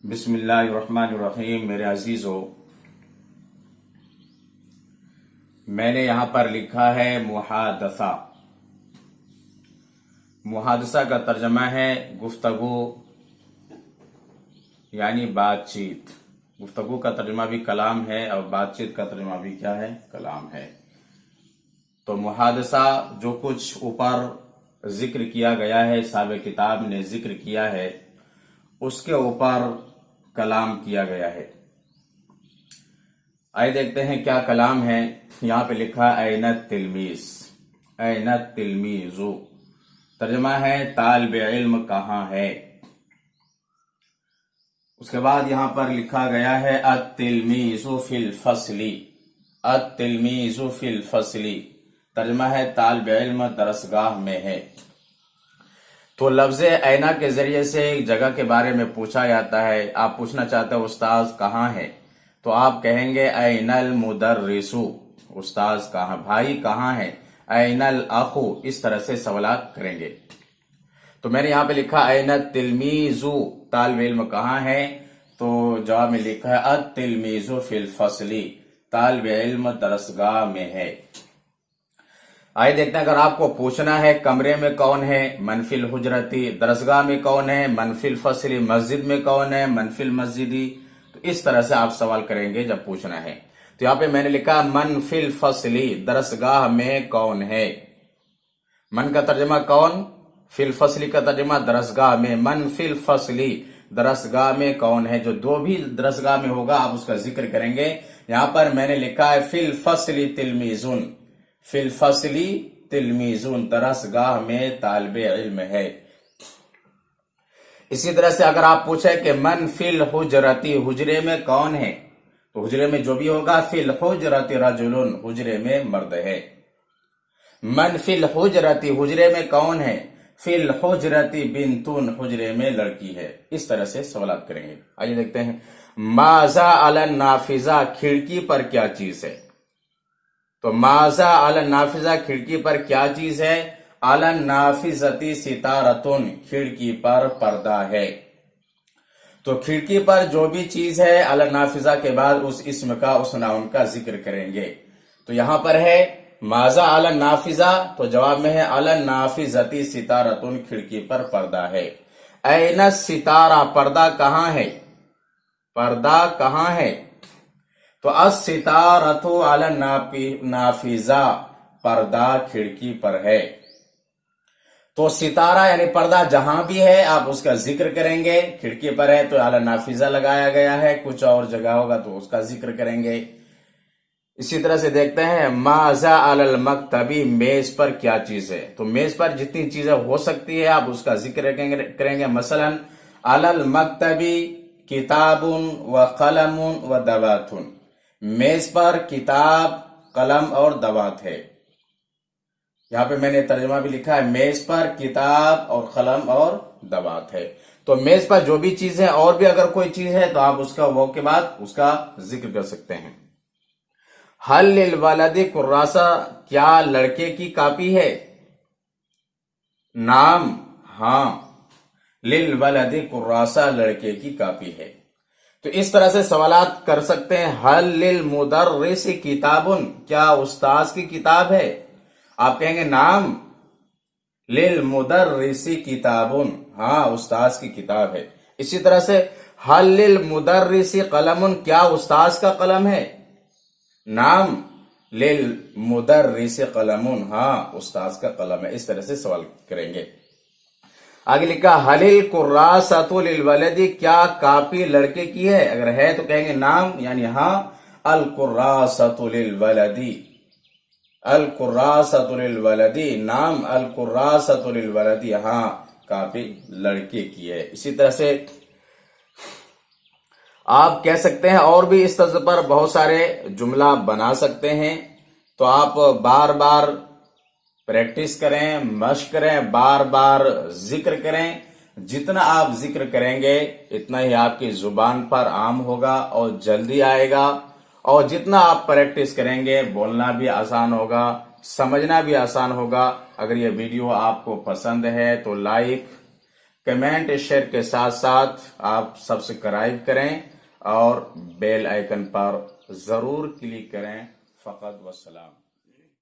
बिस्मिल्लाहिर्रहमानिर्रहीम। मेरे अजीजों, मैंने यहां पर लिखा है मुहादसा। मुहादसा का तर्जमा है गुफ्तगू यानी बातचीत। गुफ्तगू का तर्जमा भी कलाम है और बातचीत का तर्जमा भी क्या है? कलाम है। तो मुहादसा जो कुछ ऊपर जिक्र किया गया है, साहिब किताब ने जिक्र किया है, उसके ऊपर कलाम किया गया है। आइए देखते हैं क्या कलाम है। यहाँ पे लिखा ऐनत तिलमीज, ऐनत तिलमीजु। तर्जमा है तालिब इल्म कहाँ है। उसके बाद यहाँ पर लिखा गया है अत-तिलमीजु फिल फसली, अत-तिलमीजु फिल फसली। तर्जमा है तालिब इल्म दरसगाह में है। तो लफ्ज ऐना के जरिए से एक जगह के बारे में पूछा जाता है। आप पूछना चाहते हो उस्ताद कहाँ है, तो आप कहेंगे ऐनल मुदर्रिसु, उस्ताद कहाँ, भाई कहाँ है, ऐनल अखु। इस तरह से सवालात करेंगे। तो मैंने यहाँ पे लिखा ऐनत तिलमीजु, तालिब इल्म कहाँ है, तो जवाब में लिखा है अत तिलमीजु फिल फसली, तालिब इल्म दरसगाह में है। आइए देखते हैं, अगर आपको पूछना है कमरे में कौन है, मनफिल हुजरती, दरसगाह में कौन है, मनफिल फसली, मस्जिद में कौन है, मनफिल मस्जिदी। तो इस तरह से आप सवाल करेंगे जब पूछना है। तो यहाँ पे मैंने लिखा मनफिल फसली, दरसगाह में कौन है। मन का तर्जमा कौन, फिल फसली का तर्जमा दरसगाह में। मनफिल फसली, दरसगाह में कौन है। जो दो भी दरसगाह में होगा आप उसका जिक्र करेंगे। यहाँ पर मैंने लिखा है फिल फसली तिलमीजुन, फिल फसली तिलमीजुन, दरसगाह में तालिब इल्म है। इसी तरह से अगर आप पूछे कि मन फिल हुजरती, हुजरे में कौन है, तो हुजरे में जो भी होगा फिल हुजरती रजुलुन, हुजरे में मर्द है। मन फिल हुजरती, हुजरे में कौन है, फिल हुजरती बिंतुन, हुजरे में लड़की है। इस तरह से सवाल करेंगे। आइए देखते हैं, माजा अलन नाफिजा, खिड़की पर क्या चीज है। तो माजा अलन नाफिजा, खिड़की पर क्या चीज है। अलन नाफिजती सितारतुन, खिड़की पर पर्दा है। तो खिड़की पर जो भी चीज है अलन नाफिजा के बाद उस इस्म का, उस नाउन का जिक्र करेंगे। तो यहां पर है माजा अलन नाफिजा, तो जवाब में है अलन नाफिजती सितारतुन, खिड़की पर पर्दा है। ऐन सितारा, पर्दा कहाँ है, पर्दा कहाँ है। तो अस-सितारतु अला नाफिजा, पर्दा खिड़की पर है। तो सितारा यानी पर्दा जहां भी है आप उसका जिक्र करेंगे। खिड़की पर है तो अला नाफिजा लगाया गया है, कुछ और जगह होगा तो उसका जिक्र करेंगे। इसी तरह से देखते हैं, माजा अलल मक्तबी, मेज पर क्या चीज है। तो मेज पर जितनी चीजें हो सकती है आप उसका जिक्र करेंगे। मसलन अलल मक्तबी किताबुन व कलमुन व दवातुन, मेज पर किताब, कलम और दवात है। यहां पे मैंने तर्जुमा भी लिखा है, मेज पर किताब और कलम और दवात है। तो मेज पर जो भी चीज है और भी अगर कोई चीज है तो आप उसका वो के बाद उसका जिक्र कर सकते हैं। हल लिल वलदी कुर्रासा, क्या लड़के की कापी है। नाम, हाँ, लिल वलदी कुर्रासा, लड़के की कापी है। तो इस तरह से सवालात कर सकते हैं। हल लिल मुदर्रिसी किताबुन, क्या उस्ताद की किताब है। आप कहेंगे नाम, लिल मुदर्रिसी किताबुन, हाँ उस्ताद की किताब है। इसी तरह से हल लिल मुदर्रिसी कलमुन, क्या उस्ताद का कलम है। नाम, लिल मुदर्रिसी कलमुन, हाँ उस्ताद का कलम है। इस तरह से सवाल करेंगे। आगे लिखा हलिल कुर्रासतु लिल वलदी, क्या कापी लड़के की है। अगर है तो कहेंगे नाम यानी हाँ, अल कुर्रासतु लिल वलदी, अल कुर्रासतु लिल वलदी, नाम अल कुर्रासतु लिल वलदी, हाँ कापी लड़के की है। इसी तरह से आप कह सकते हैं और भी इस तरह पर बहुत सारे जुमला बना सकते हैं। तो आप बार बार प्रैक्टिस करें, मश्क करें, बार बार जिक्र करें। जितना आप जिक्र करेंगे इतना ही आपकी जुबान पर आम होगा और जल्दी आएगा। और जितना आप प्रैक्टिस करेंगे बोलना भी आसान होगा, समझना भी आसान होगा। अगर ये वीडियो आपको पसंद है तो लाइक کمنٹ شیئر کے ساتھ ساتھ آپ سبسکرائب کریں اور بیل آئیکن پر ضرور کلک کریں. فقط والسلام.